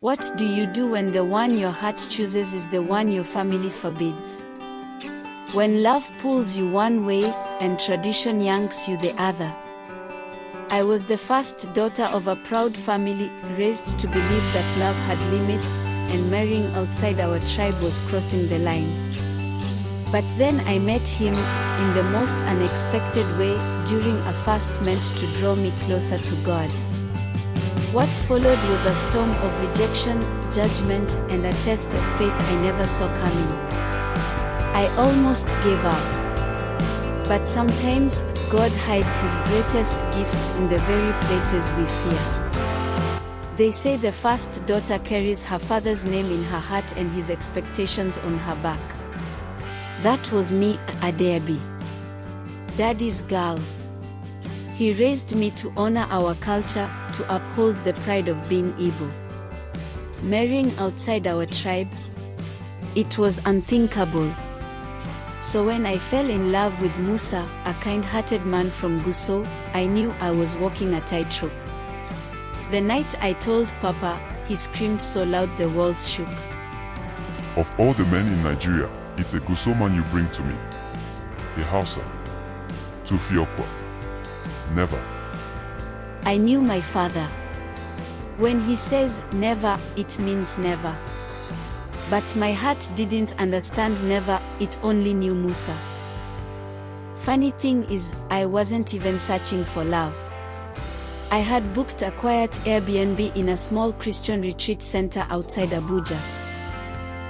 What do you do when the one your heart chooses is the one your family forbids? When love pulls you one way, and tradition yanks you the other. I was the first daughter of a proud family, raised to believe that love had limits, and marrying outside our tribe was crossing the line. But then I met him, in the most unexpected way, during a fast meant to draw me closer to God. What followed was a storm of rejection, judgment, and a test of faith I never saw coming. I almost gave up. But sometimes, God hides His greatest gifts in the very places we fear. They say the first daughter carries her father's name in her heart and his expectations on her back. That was me, Adaobi. Daddy's girl. He raised me to honor our culture, to uphold the pride of being Igbo. Marrying outside our tribe? It was unthinkable. So when I fell in love with Musa, a kind-hearted man from Guso, I knew I was walking a tightrope. The night I told Papa, he screamed so loud the walls shook. Of all the men in Nigeria, it's a Guso man you bring to me. A Hausa. Tufiokwa. Never. I knew my father. When he says never, it means never. But my heart didn't understand never, it only knew Musa. Funny thing is, I wasn't even searching for love. I had booked a quiet Airbnb in a small Christian retreat center outside Abuja.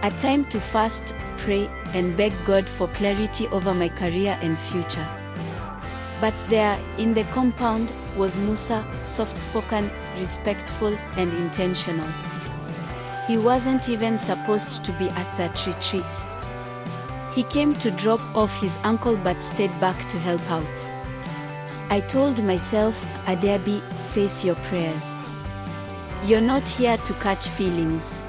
A time to fast, pray, and beg God for clarity over my career and future. But there, in the compound, was Musa, soft-spoken, respectful, and intentional. He wasn't even supposed to be at that retreat. He came to drop off his uncle but stayed back to help out. I told myself, Adaobi, face your prayers. You're not here to catch feelings.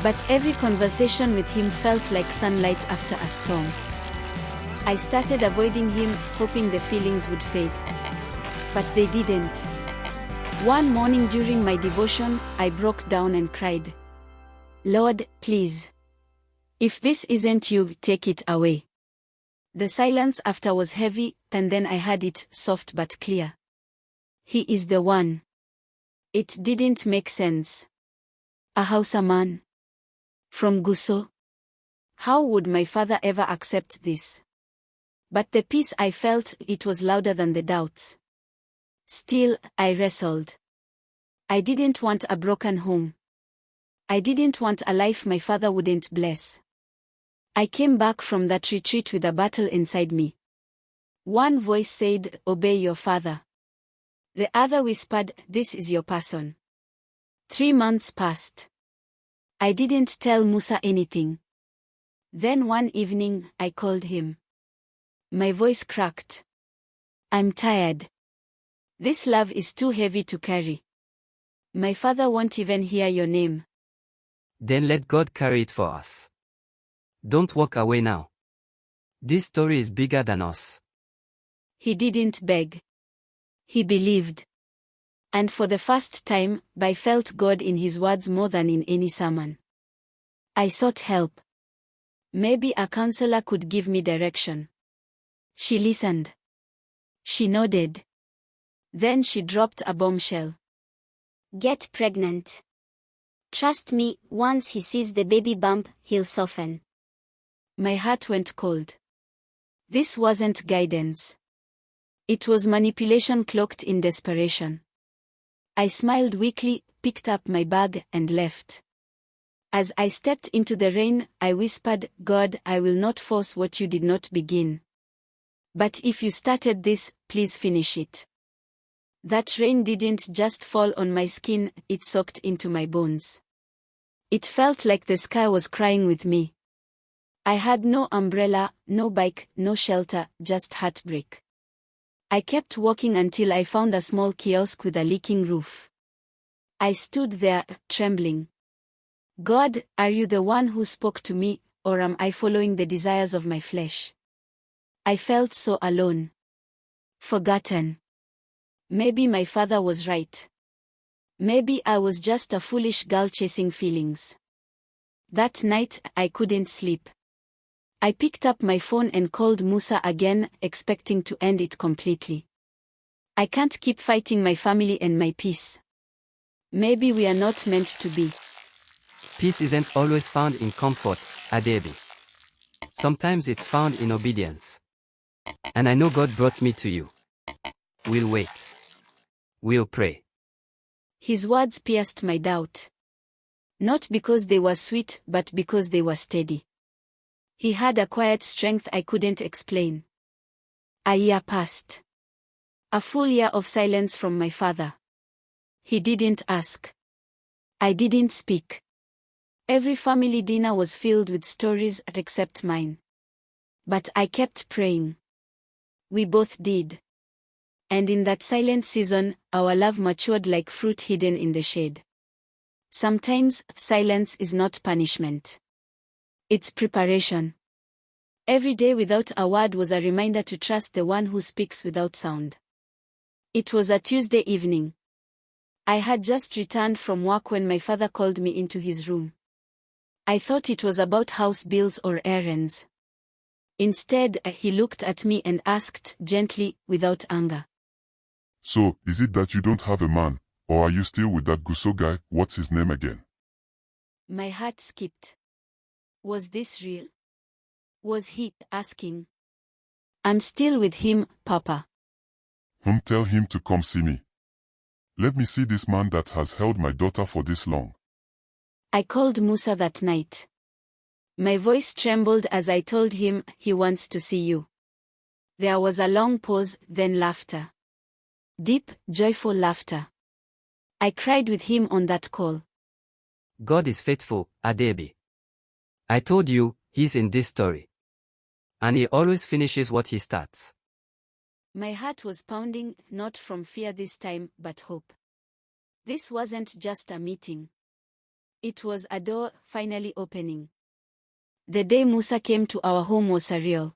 But every conversation with him felt like sunlight after a storm. I started avoiding him, hoping the feelings would fade. But they didn't. One morning during my devotion, I broke down and cried, Lord, please. If this isn't you, take it away. The silence after was heavy, and then I heard it, soft but clear. He is the one. It didn't make sense. A Hausa man. From Guso. How would my father ever accept this? But the peace I felt, it was louder than the doubts. Still, I wrestled. I didn't want a broken home. I didn't want a life my father wouldn't bless. I came back from that retreat with a battle inside me. One voice said, obey your father. The other whispered, this is your person. 3 months passed. I didn't tell Musa anything. Then one evening, I called him. My voice cracked. I'm tired. This love is too heavy to carry. My father won't even hear your name. Then let God carry it for us. Don't walk away now. This story is bigger than us. He didn't beg. He believed. And for the first time, I felt God in his words more than in any sermon. I sought help. Maybe a counselor could give me direction. She listened. She nodded. Then she dropped a bombshell. Get pregnant. Trust me, once he sees the baby bump, he'll soften. My heart went cold. This wasn't guidance. It was manipulation cloaked in desperation. I smiled weakly, picked up my bag, and left. As I stepped into the rain, I whispered, God, I will not force what you did not begin. But if you started this, please finish it. That rain didn't just fall on my skin, it soaked into my bones. It felt like the sky was crying with me. I had no umbrella, no bike, no shelter, just heartbreak. I kept walking until I found a small kiosk with a leaking roof. I stood there, trembling. God, are you the one who spoke to me, or am I following the desires of my flesh? I felt so alone. Forgotten. Maybe my father was right. Maybe I was just a foolish girl chasing feelings. That night, I couldn't sleep. I picked up my phone and called Musa again, expecting to end it completely. I can't keep fighting my family and my peace. Maybe we are not meant to be. Peace isn't always found in comfort, Adaobi. Sometimes it's found in obedience. And I know God brought me to you. We'll wait. We'll pray. His words pierced my doubt. Not because they were sweet, but because they were steady. He had a quiet strength I couldn't explain. A year passed. A full year of silence from my father. He didn't ask. I didn't speak. Every family dinner was filled with stories except mine. But I kept praying. We both did. And in that silent season, our love matured like fruit hidden in the shade. Sometimes, silence is not punishment. It's preparation. Every day without a word was a reminder to trust the one who speaks without sound. It was a Tuesday evening. I had just returned from work when my father called me into his room. I thought it was about house bills or errands. Instead, he looked at me and asked gently, without anger. So, is it that you don't have a man, or are you still with that Guso guy? What's his name again? My heart skipped. Was this real? Was he asking? I'm still with him, Papa. Tell him to come see me. Let me see this man that has held my daughter for this long. I called Musa that night. My voice trembled as I told him, he wants to see you. There was a long pause, then laughter. Deep, joyful laughter. I cried with him on that call. God is faithful, Adaobi. I told you, he's in this story. And he always finishes what he starts. My heart was pounding, not from fear this time, but hope. This wasn't just a meeting. It was a door finally opening. The day Musa came to our home was surreal.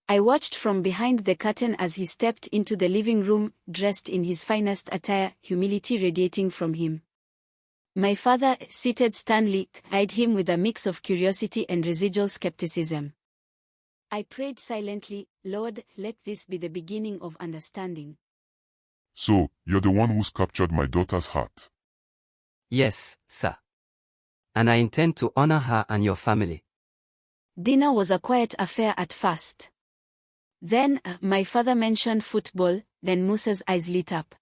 I watched from behind the curtain as he stepped into the living room, dressed in his finest attire, humility radiating from him. My father, seated sternly, eyed him with a mix of curiosity and residual skepticism. I prayed silently, Lord, let this be the beginning of understanding. So, you're the one who's captured my daughter's heart. Yes, sir. And I intend to honor her and your family. Dinner was a quiet affair at first. Then, my father mentioned football, then Musa's eyes lit up.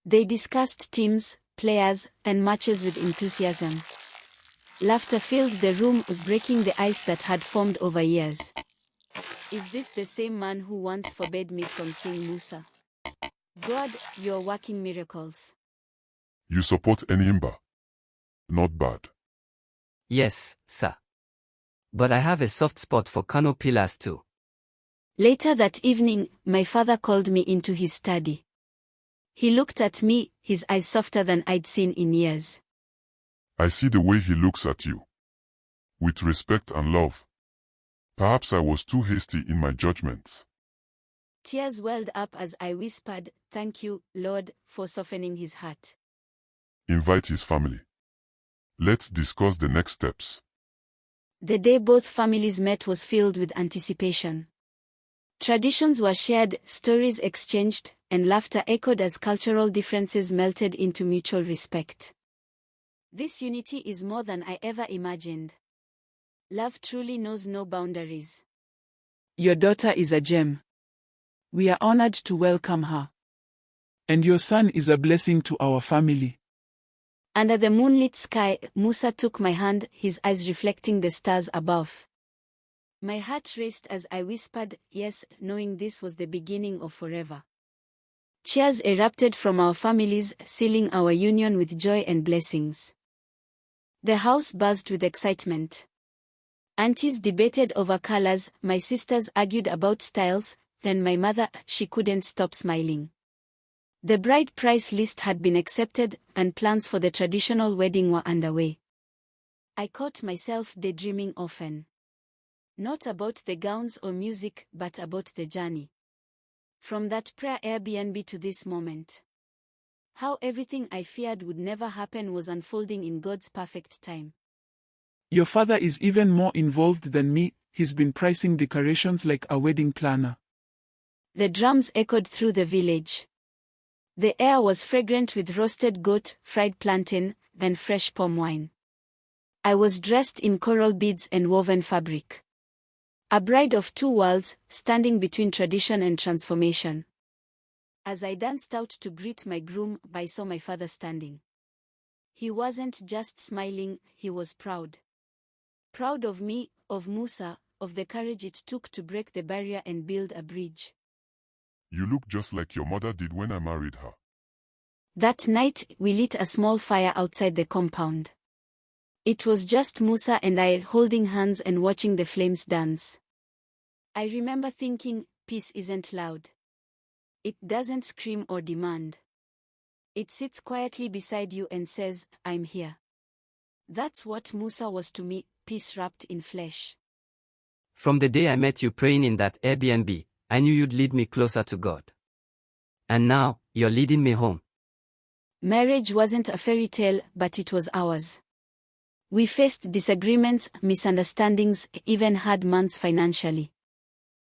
They discussed teams, players, and matches with enthusiasm. Laughter filled the room, breaking the ice that had formed over years. Is this the same man who once forbade me from seeing Musa? God, you're working miracles. You support Enyimba. Not bad. Yes, sir. But I have a soft spot for Kano pillars too. Later that evening, my father called me into his study. He looked at me, his eyes softer than I'd seen in years. I see the way he looks at you. With respect and love. Perhaps I was too hasty in my judgments. Tears welled up as I whispered, "Thank you, Lord, for softening his heart." Invite his family. Let's discuss the next steps. The day both families met was filled with anticipation. Traditions were shared, stories exchanged, and laughter echoed as cultural differences melted into mutual respect. This unity is more than I ever imagined. Love truly knows no boundaries. Your daughter is a gem. We are honored to welcome her. And your son is a blessing to our family. Under the moonlit sky, Musa took my hand, his eyes reflecting the stars above. My heart raced as I whispered, yes, knowing this was the beginning of forever. Cheers erupted from our families, sealing our union with joy and blessings. The house buzzed with excitement. Aunties debated over colors, my sisters argued about styles, then my mother, she couldn't stop smiling. The bride price list had been accepted, and plans for the traditional wedding were underway. I caught myself daydreaming often. Not about the gowns or music, but about the journey. From that prayer Airbnb to this moment. How everything I feared would never happen was unfolding in God's perfect time. Your father is even more involved than me, he's been pricing decorations like a wedding planner. The drums echoed through the village. The air was fragrant with roasted goat, fried plantain, and fresh palm wine. I was dressed in coral beads and woven fabric. A bride of two worlds, standing between tradition and transformation. As I danced out to greet my groom, I saw my father standing. He wasn't just smiling, he was proud. Proud of me, of Musa, of the courage it took to break the barrier and build a bridge. You look just like your mother did when I married her. That night, we lit a small fire outside the compound. It was just Musa and I holding hands and watching the flames dance. I remember thinking, peace isn't loud. It doesn't scream or demand. It sits quietly beside you and says, I'm here. That's what Musa was to me, peace wrapped in flesh. From the day I met you praying in that Airbnb, I knew you'd lead me closer to God. And now, you're leading me home. Marriage wasn't a fairy tale, but it was ours. We faced disagreements, misunderstandings, even hard months financially.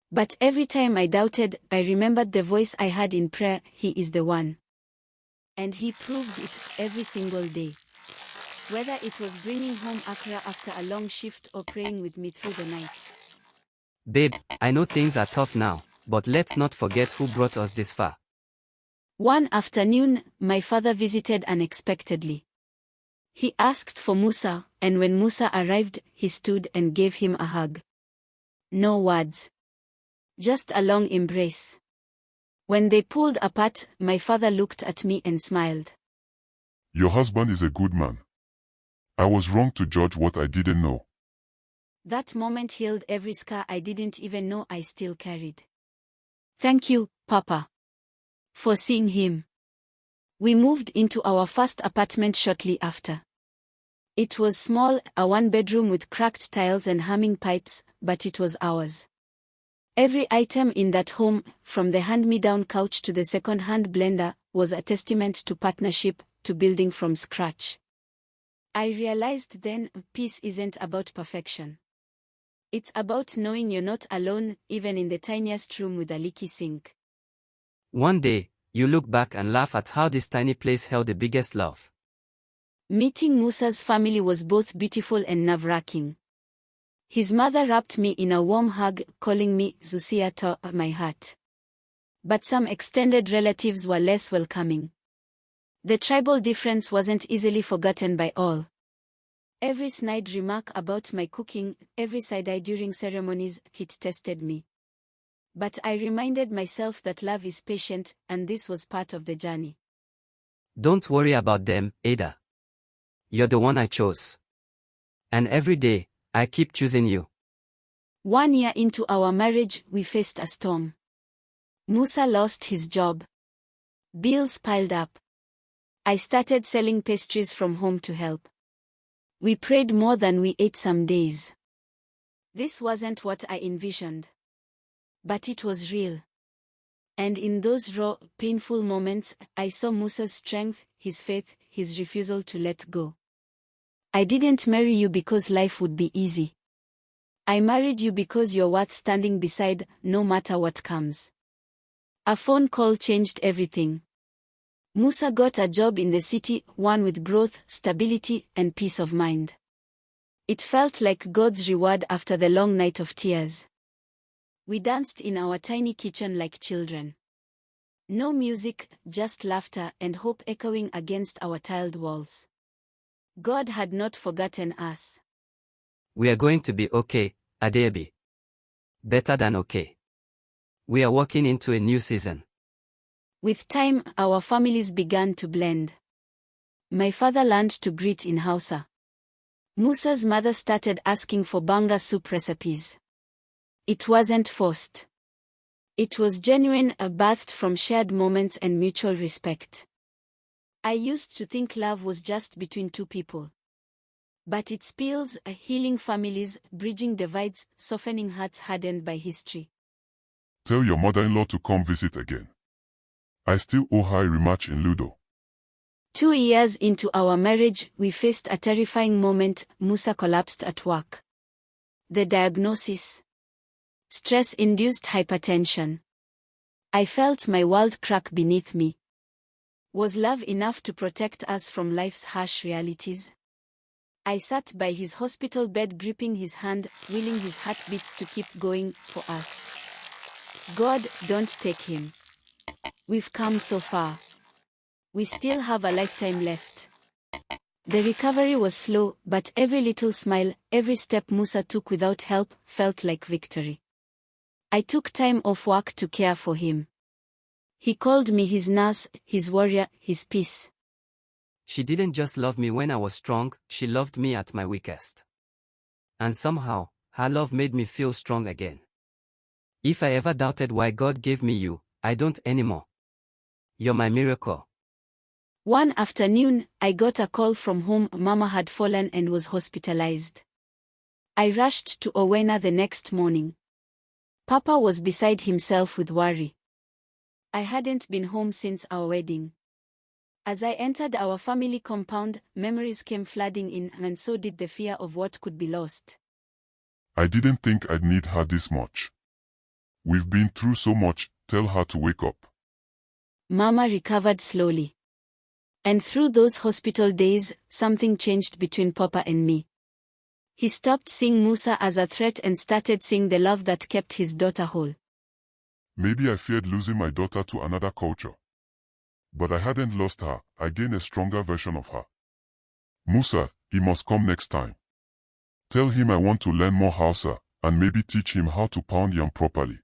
But every time I doubted, I remembered the voice I had in prayer, He is the one. And He proved it every single day. Whether it was bringing home Accra after a long shift or praying with me through the night. Babe, I know things are tough now, but let's not forget who brought us this far. One afternoon, my father visited unexpectedly. He asked for Musa, and when Musa arrived, he stood and gave him a hug. No words. Just a long embrace. When they pulled apart, my father looked at me and smiled. Your husband is a good man. I was wrong to judge what I didn't know. That moment healed every scar I didn't even know I still carried. Thank you, Papa, for seeing him. We moved into our first apartment shortly after. It was small, a one-bedroom with cracked tiles and humming pipes, but it was ours. Every item in that home, from the hand-me-down couch to the second-hand blender, was a testament to partnership, to building from scratch. I realized then, peace isn't about perfection. It's about knowing you're not alone, even in the tiniest room with a leaky sink. One day, you look back and laugh at how this tiny place held the biggest love. Meeting Musa's family was both beautiful and nerve-wracking. His mother wrapped me in a warm hug, calling me Zusia to my heart. But some extended relatives were less welcoming. The tribal difference wasn't easily forgotten by all. Every snide remark about my cooking, every side-eye during ceremonies, it tested me. But I reminded myself that love is patient, and this was part of the journey. Don't worry about them, Ada. You're the one I chose. And every day, I keep choosing you. 1 year into our marriage, we faced a storm. Musa lost his job. Bills piled up. I started selling pastries from home to help. We prayed more than we ate some days. This wasn't what I envisioned. But it was real. And in those raw, painful moments, I saw Musa's strength, his faith, his refusal to let go. I didn't marry you because life would be easy. I married you because you're worth standing beside, no matter what comes. A phone call changed everything. Musa got a job in the city, one with growth, stability, and peace of mind. It felt like God's reward after the long night of tears. We danced in our tiny kitchen like children. No music, just laughter and hope echoing against our tiled walls. God had not forgotten us. We are going to be okay, Adaobi. Better than okay. We are walking into a new season. With time, our families began to blend. My father learned to greet in Hausa. Musa's mother started asking for banga soup recipes. It wasn't forced. It was genuine, birthed from shared moments and mutual respect. I used to think love was just between two people. But it spills, healing families, bridging divides, softening hearts hardened by history. Tell your mother-in-law to come visit again. I still owe her a rematch in Ludo. 2 years into our marriage, we faced a terrifying moment. Musa collapsed at work. The diagnosis: stress-induced hypertension. I felt my world crack beneath me. Was love enough to protect us from life's harsh realities? I sat by his hospital bed, gripping his hand, willing his heartbeats to keep going for us. God, don't take him. We've come so far. We still have a lifetime left. The recovery was slow, but every little smile, every step Musa took without help, felt like victory. I took time off work to care for him. He called me his nurse, his warrior, his peace. She didn't just love me when I was strong, she loved me at my weakest. And somehow, her love made me feel strong again. If I ever doubted why God gave me you, I don't anymore. You're my miracle. One afternoon, I got a call from home. Mama had fallen and was hospitalized. I rushed to Owena the next morning. Papa was beside himself with worry. I hadn't been home since our wedding. As I entered our family compound, memories came flooding in, and so did the fear of what could be lost. I didn't think I'd need her this much. We've been through so much, tell her to wake up. Mama recovered slowly. And through those hospital days, something changed between Papa and me. He stopped seeing Musa as a threat and started seeing the love that kept his daughter whole. Maybe I feared losing my daughter to another culture. But I hadn't lost her, I gained a stronger version of her. Musa, he must come next time. Tell him I want to learn more Hausa, and maybe teach him how to pound yam properly.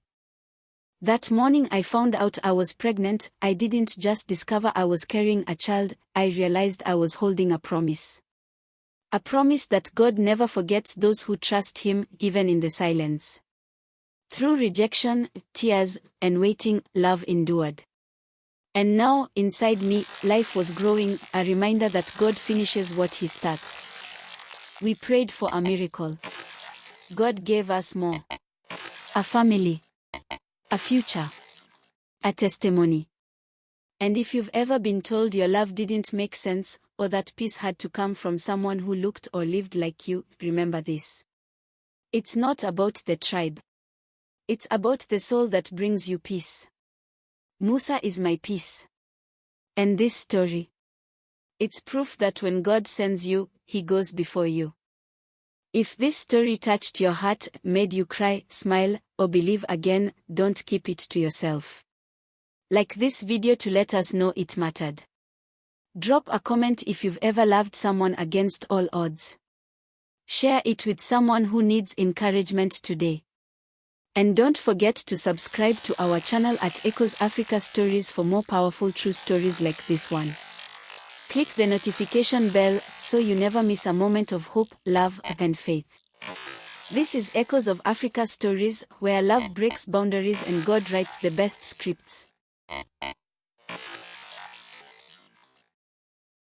That morning I found out I was pregnant. I didn't just discover I was carrying a child, I realized I was holding a promise. A promise that God never forgets those who trust Him, even in the silence. Through rejection, tears, and waiting, love endured. And now, inside me, life was growing, a reminder that God finishes what He starts. We prayed for a miracle. God gave us more. A family. A future. A testimony. And if you've ever been told your love didn't make sense, or that peace had to come from someone who looked or lived like you, remember this. It's not about the tribe. It's about the soul that brings you peace. Musa is my peace. And this story, it's proof that when God sends you, He goes before you. If this story touched your heart, made you cry, smile, or believe again, don't keep it to yourself. Like this video to let us know it mattered. Drop a comment if you've ever loved someone against all odds. Share it with someone who needs encouragement today. And don't forget to subscribe to our channel at Echoes Africa Stories for more powerful true stories like this one. Click the notification bell so you never miss a moment of hope, love, and faith. This is Echoes of Africa Stories, where love breaks boundaries and God writes the best scripts.